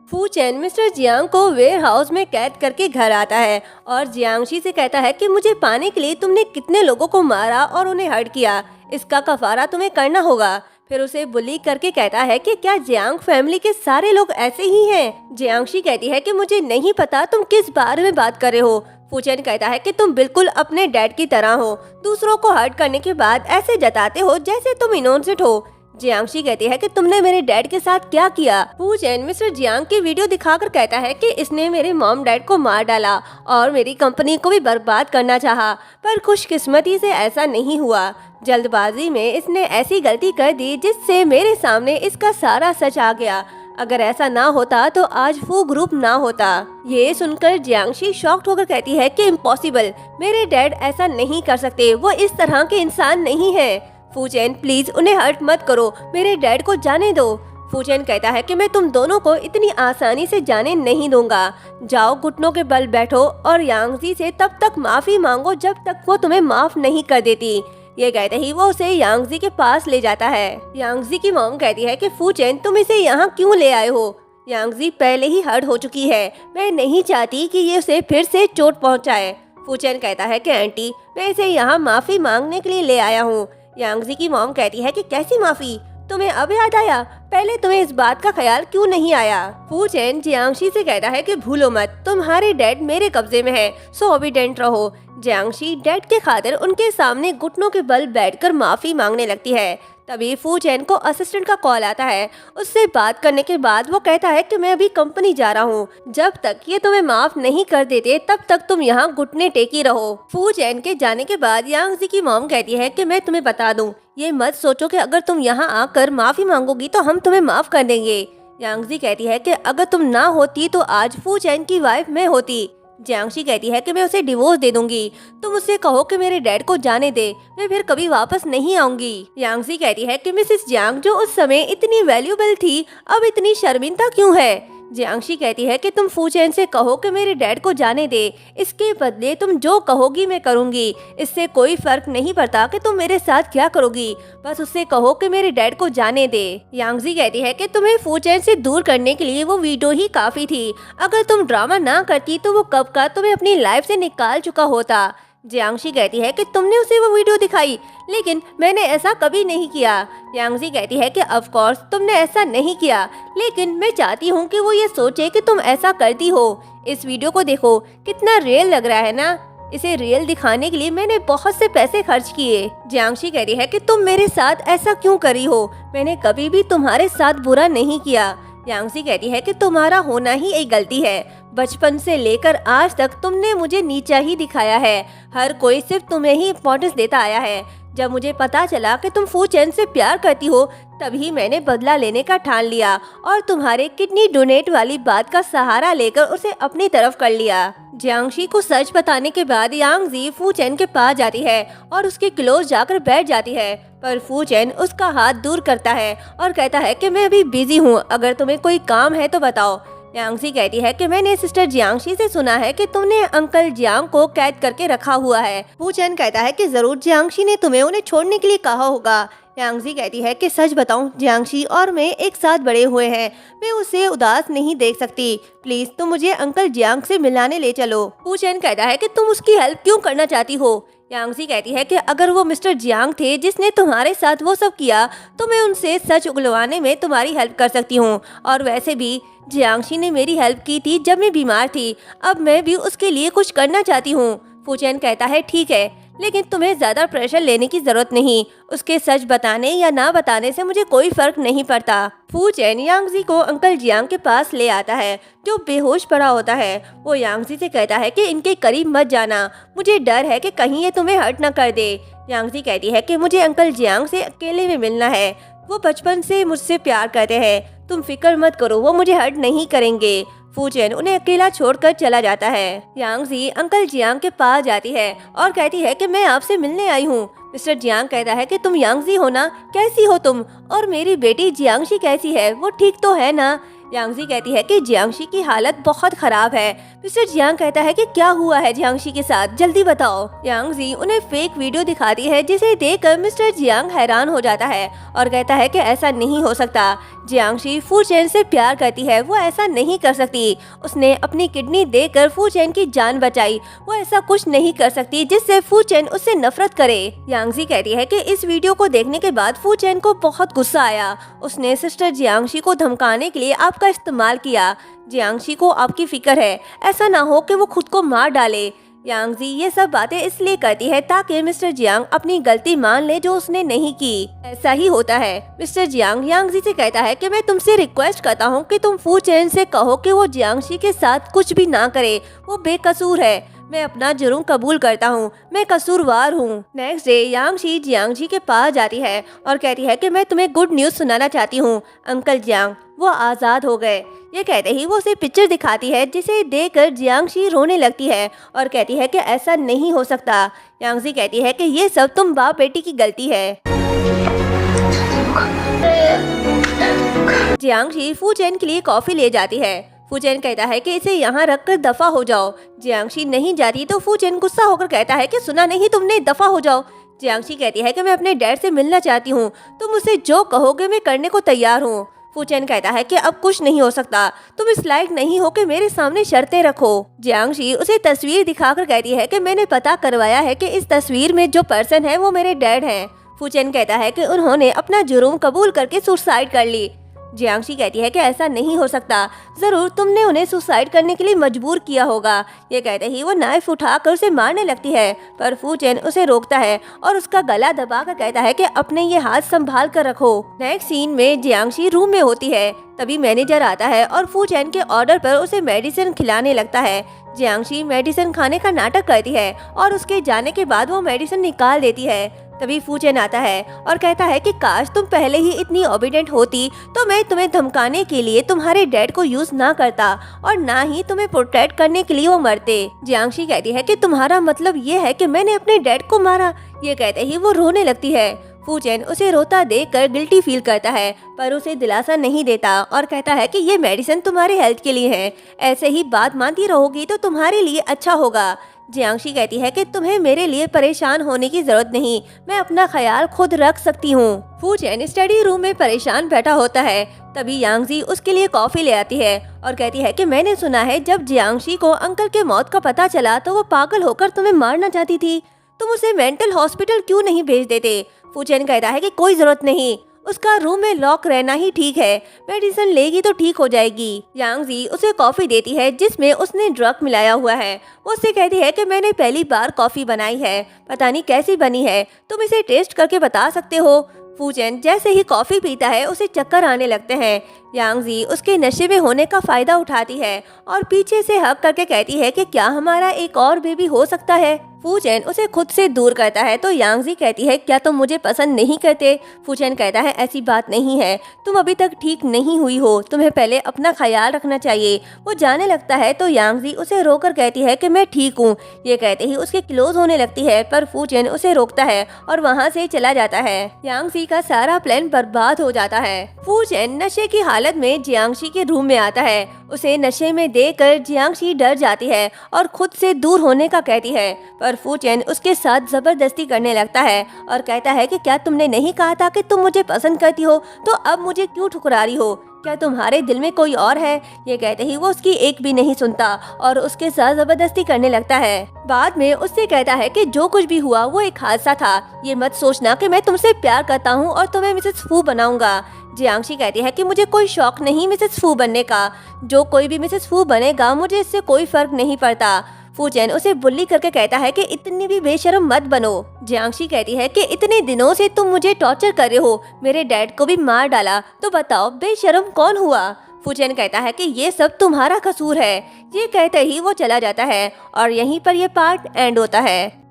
फू चैन mister Jiang को ware house में कैद करके घर आता है और जियांगशी से कहता है कि मुझे पाने के लिए तुमने कितने लोगों को मारा और उन्हें हर्ट किया, इसका कफारा तुम्हें करना होगा। फिर उसे बुली करके कहता है कि क्या जियांग फैमिली के सारे लोग ऐसे ही हैं? जियांगशी कहती है कि मुझे नहीं पता तुम किस बारे में बात कर रहे हो। फू चैन कहता है कि तुम बिल्कुल अपने डैड की तरह हो, दूसरों को हर्ट करने के बाद ऐसे जताते हो जैसे तुम इनोसेंट हो। जियांगशी कहती है कि तुमने मेरे डैड के साथ क्या किया? फू चैन मिस्टर जियांग की वीडियो दिखाकर कहता है कि इसने मेरे मॉम डैड को मार डाला और मेरी कंपनी को भी बर्बाद करना चाहा, पर खुशकिस्मती से ऐसा नहीं हुआ। जल्दबाजी में इसने ऐसी गलती कर दी जिससे मेरे सामने इसका सारा सच आ गया। अगर ऐसा ना होता तो आज फू ग्रुप ना होता। ये सुनकर जियांगशी शॉक्ड होकर कहती है कि इम्पॉसिबल, मेरे डैड ऐसा नहीं कर सकते, वो इस तरह के इंसान नहीं है। फू चैन प्लीज उन्हें हर्ट मत करो, मेरे डैड को जाने दो। फू चैन कहता है कि मैं तुम दोनों को इतनी आसानी से जाने नहीं दूंगा। जाओ घुटनों के बल बैठो और यांगजी से तब तक माफी मांगो जब तक वो तुम्हें माफ नहीं कर देती। ये कहते ही वो उसे यांगजी के पास ले जाता है। यांगजी की मॉम कहती है कि फू चैन तुम इसे यहाँ क्यों ले आए हो? यांगजी पहले ही हर्ट हो चुकी है, मैं नहीं चाहती कि ये उसे फिर से चोट पहुँचाए। फू चैन कहता है कि आंटी मैं इसे यहाँ माफी मांगने के लिए ले आया हूँ। यांगजी की मॉम कहती है कि कैसी माफी? तुम्हें अब याद आया? पहले तुम्हें इस बात का ख्याल क्यों नहीं आया? फू चैन जियांगशी से कहता है कि भूलो मत, तुम्हारे डैड मेरे कब्जे में है, सो ओबीडेंट रहो। जियांगशी डैड के खातिर उनके सामने घुटनों के बल बैठकर माफी मांगने लगती है। तभी फू चैन को असिस्टेंट का कॉल आता है। उससे बात करने के बाद वो कहता है कि मैं अभी कंपनी जा रहा हूँ, जब तक ये तुम्हें माफ नहीं कर देते तब तक तुम यहाँ घुटने टेकी रहो। फू चैन के जाने के बाद यांगजी की मॉम कहती है कि मैं तुम्हें बता दूं, ये मत सोचो कि अगर तुम यहाँ आकर माफी मांगोगी तो हम तुम्हें माफ कर देंगे। यांगजी कहती है कि अगर तुम ना होती तो आज फू चैन की वाइफ मैं होती। जियांगशी कहती है कि मैं उसे डिवोर्स दे दूंगी, तुम उससे कहो कि मेरे डैड को जाने दे, मैं फिर कभी वापस नहीं आऊंगी। यांगशी कहती है कि मिसेस जियांग जो उस समय इतनी वैल्यूबल थी अब इतनी शर्मिंदा क्यों है? जियांगशी कहती है कि तुम फू चैन से कहो कि मेरे डैड को जाने दे, इसके बदले तुम जो कहोगी मैं करूंगी, इससे कोई फर्क नहीं पड़ता कि तुम मेरे साथ क्या करोगी, बस उससे कहो कि मेरे डैड को जाने दे। यांगजी कहती है कि तुम्हें फू चैन से दूर करने के लिए वो वीडियो ही काफी थी, अगर तुम ड्रामा ना करती तो वो कब का तुम्हें अपनी लाइफ से निकाल चुका होता। जियांगशी कहती है कि तुमने उसे वो वीडियो दिखाई, लेकिन मैंने ऐसा कभी नहीं किया। यांगजी कहती है कि ऑफ कोर्स तुमने ऐसा नहीं किया, लेकिन मैं चाहती हूँ कि वो ये सोचे कि तुम ऐसा करती हो। इस वीडियो को देखो, कितना रियल लग रहा है ना? इसे रियल दिखाने के लिए मैंने बहुत से पैसे खर्च किए। जियांगशी कहती है कि तुम मेरे साथ ऐसा क्यों करी हो? मैंने कभी भी तुम्हारे साथ बुरा नहीं किया। यांगजी कहती है कि तुम्हारा होना ही एक गलती है, बचपन से लेकर आज तक तुमने मुझे नीचा ही दिखाया है, हर कोई सिर्फ तुम्हें ही इम्पोर्टेंस देता आया है। जब मुझे पता चला कि तुम फू चैन से प्यार करती हो तभी मैंने बदला लेने का ठान लिया और तुम्हारे किडनी डोनेट वाली बात का सहारा लेकर उसे अपनी तरफ कर लिया। जियांगशी को सच बताने के बाद यांगजी फू चैन के पास जाती है और उसके क्लोज जाकर बैठ जाती है, पर फू चैन उसका हाथ दूर करता है और कहता है कि मैं अभी बिजी हूँ, अगर तुम्हें कोई काम है तो बताओ। यांगजी कहती है कि मैंने सिस्टर जियांगशी से सुना है कि तुमने अंकल जियांग को कैद करके रखा हुआ है। फू चैन कहता है कि जरूर जियांगशी ने तुम्हें उन्हें छोड़ने के लिए कहा होगा। यांगजी कहती है कि सच बताऊं, जियांगशी और मैं एक साथ बड़े हुए हैं, मैं उसे उदास नहीं देख सकती, प्लीज तुम मुझे अंकल जियांग से मिलाने ले चलो। फू चैन कहता है कि तुम उसकी हेल्प क्यों करना चाहती हो? यांगजी कहती है कि अगर वो मिस्टर जियांग थे जिसने तुम्हारे साथ वो सब किया तो मैं उनसे सच उगलवाने में तुम्हारी हेल्प कर सकती हूँ, और वैसे भी जियांगशी ने मेरी हेल्प की थी जब मैं बीमार थी, अब मैं भी उसके लिए कुछ करना चाहती हूँ। फू चैन कहता है ठीक है, लेकिन तुम्हें ज्यादा प्रेशर लेने की जरूरत नहीं, उसके सच बताने या ना बताने से मुझे कोई फर्क नहीं पड़ता। फू चैन यांगजी को अंकल जियांग के पास ले आता है जो बेहोश पड़ा होता है। वो यांगजी से कहता है कि इनके करीब मत जाना, मुझे डर है कि कहीं ये तुम्हें हर्ट न कर दे। यांगजी कहती है कि मुझे अंकल जियांग से अकेले में मिलना है, वो बचपन से मुझसे प्यार करते हैं, तुम फिक्र मत करो, वो मुझे हर्ट नहीं करेंगे। फू चैन उन्हें अकेला छोड़कर चला जाता है। यांगजी अंकल जियांग के पास जाती है और कहती है कि मैं आपसे मिलने आई हूँ। मिस्टर जियांग कहता है कि तुम यांगजी हो ना, कैसी हो तुम, और मेरी बेटी जियांगशी कैसी है, वो ठीक तो है ना? यांगजी कहती है कि जियांगशी की हालत बहुत खराब है। मिस्टर जियांग कहता है कि क्या हुआ है जियांगशी के साथ, जल्दी बताओ। यांगजी उन्हें फेक वीडियो दिखाती है जिसे देखकर मिस्टर जियांग हैरान हो जाता है और कहता है कि ऐसा नहीं हो सकता। जियांगशी फू चेन से प्यार करती है, वो ऐसा नहीं कर सकती। उसने अपनी किडनी देकर फू चेन की जान बचाई, वो ऐसा कुछ नहीं कर सकती जिससे फू चेन उससे नफरत करे। यांगजी कहती है कि इस वीडियो को देखने के बाद फू चेन को बहुत गुस्सा आया। उसने सिस्टर जियांगशी को धमकाने के लिए आपका इस्तेमाल किया। जियांगशी को आपकी फिक्र है, ऐसा ना हो कि वो खुद को मार डाले। यांगजी ये सब बातें इसलिए करती है ताकि मिस्टर जियांग अपनी गलती मान ले जो उसने नहीं की। ऐसा ही होता है। मिस्टर जियांग यांगजी से कहता है कि मैं तुमसे रिक्वेस्ट करता हूँ कि तुम फू चेन से कहो कि वो जियांगशी के साथ कुछ भी ना करे, वो बेकसूर है। मैं अपना जुर्म कबूल करता हूँ, मैं कसूरवार हूँ। नेक्स्ट डे यांगशी जियांगजी के पास जाती है और कहती है कि मैं तुम्हें गुड न्यूज़ सुनाना चाहती हूँ अंकल जियांग, वो आज़ाद हो गए। ये कहते ही वो उसे पिक्चर दिखाती है जिसे देखकर जियांगशी रोने लगती है और कहती है कि ऐसा नहीं हो सकता। यांगजी कहती है कि ये सब तुम बाप बेटी की गलती है। जियांगशी फू चेन के लिए कॉफी ले जाती है। फू चेन कहता है कि इसे यहाँ रखकर दफा हो जाओ। जियांगशी नहीं जाती तो फू चेन गुस्सा होकर कहता है कि सुना नहीं तुमने, दफा हो जाओ। जियांगशी कहती है कि मैं अपने डैड से मिलना चाहती हूँ, तुम मुझसे जो कहोगे मैं करने को तैयार हूँ। फू चेन कहता है कि अब कुछ नहीं हो सकता, तुम इस लायक नहीं हो कि मेरे सामने शर्तें रखो। जियांगशी उसे तस्वीर दिखाकर कहती है कि मैंने पता करवाया है कि इस तस्वीर में जो पर्सन है वो मेरे डैड हैं। फू चेन कहता है कि उन्होंने अपना जुर्म कबूल करके सुसाइड कर ली। जियांगशी कहती है कि ऐसा नहीं हो सकता, जरूर तुमने उन्हें सुसाइड करने के लिए मजबूर किया होगा। ये कहते ही वो नाइफ उठाकर उसे मारने लगती है, पर फू चेन उसे रोकता है और उसका गला दबाकर कहता है कि अपने ये हाथ संभाल कर रखो। नेक्स्ट सीन में जियांगशी रूम में होती है, तभी मैनेजर आता है और फू चेन के ऑर्डर पर उसे मेडिसिन खिलाने लगता है। जियांगशी मेडिसिन खाने का नाटक करती है और उसके जाने के बाद वो मेडिसिन निकाल देती है। तभी फू चेन आता है और कहता है कि काश तुम पहले ही इतनी ओबीडिएंट होती तो मैं तुम्हें धमकाने के लिए तुम्हारे डैड को यूज ना करता और ना ही तुम्हें प्रोटेक्ट करने के लिए वो मरते। जियांगशी कहती है कि तुम्हारा मतलब ये है कि मैंने अपने डैड को मारा। ये कहते ही वो रोने लगती है। फू चेन उसे रोता देखकर गिल्टी फील करता है, पर उसे दिलासा नहीं देता और कहता है कि ये मेडिसिन तुम्हारे हेल्थ के लिए है, ऐसे ही बात मानती रहोगी तो तुम्हारे लिए अच्छा होगा। जियांगशी कहती है कि तुम्हें मेरे लिए परेशान होने की जरूरत नहीं, मैं अपना ख्याल खुद रख सकती हूँ। फू चेन स्टडी रूम में परेशान बैठा होता है, तभी यांगजी उसके लिए कॉफी ले आती है और कहती है कि मैंने सुना है जब जियांगशी को अंकल के मौत का पता चला तो वो पागल होकर तुम्हें मारना चाहती थी, तुम उसे मेंटल हॉस्पिटल क्यों नहीं भेज देते। फू चेन कहता है कि कोई जरूरत नहीं, उसका रूम में लॉक रहना ही ठीक है, मेडिसिन लेगी तो ठीक हो जाएगी। यांगजी उसे कॉफी देती है जिसमें उसने ड्रग मिलाया हुआ है। वो उससे कहती है कि मैंने पहली बार कॉफी बनाई है, पता नहीं कैसी बनी है, तुम इसे टेस्ट करके बता सकते हो। फू चेन जैसे ही कॉफी पीता है उसे चक्कर आने लगते हैं। यांगजी उसके नशे में होने का फायदा उठाती है और पीछे से हक करके कहती है कि क्या हमारा एक और बेबी हो सकता है। फू चेन उसे खुद से दूर करता है तो यांगजी कहती है क्या तुम मुझे पसंद नहीं करते। फू चेन कहता है ऐसी बात नहीं है, तुम अभी तक ठीक नहीं हुई हो, तुम्हें पहले अपना ख्याल रखना चाहिए। वो जाने लगता है तो यांगजी उसे रोककर कहती है कि मैं ठीक हूँ। ये कहते ही उसके क्लोज होने लगती है, पर फू चेन उसे रोकता है और वहाँ से चला जाता है। यांगजी का सारा प्लान बर्बाद हो जाता है। फू चेन नशे की हालत में जियांगशी के रूम में आता है। उसे नशे में देखकर जियांगशी डर जाती है और खुद से दूर होने का कहती है, पर फू चेन उसके साथ जबरदस्ती करने लगता है और कहता है कि क्या तुमने नहीं कहा था कि तुम मुझे पसंद करती हो, तो अब मुझे क्यों ठुकरा रही हो, क्या तुम्हारे दिल में कोई और है। ये कहते ही वो उसकी एक भी नहीं सुनता और उसके साथ जबरदस्ती करने लगता है। बाद में उससे कहता है कि जो कुछ भी हुआ वो एक हादसा था, ये मत सोचना कि मैं तुमसे प्यार करता हूँ और तुम्हें मिसेस फू बनाऊंगा। जियांगशी कहती है कि मुझे कोई शौक नहीं मिसेस फू बनने का, जो कोई भी मिसेस फू बनेगा मुझे इससे कोई फर्क नहीं पड़ता। फू चेन उसे बुल्ली करके कहता है कि इतनी भी बेशर्म मत बनो। जियांगशी कहती है कि इतने दिनों से तुम मुझे टॉर्चर कर रहे हो, मेरे डैड को भी मार डाला, तो बताओ बेशर्म कौन हुआ। फू चेन कहता है कि ये सब तुम्हारा कसूर है। ये कहते ही वो चला जाता है और यहीं पर ये पार्ट एंड होता है।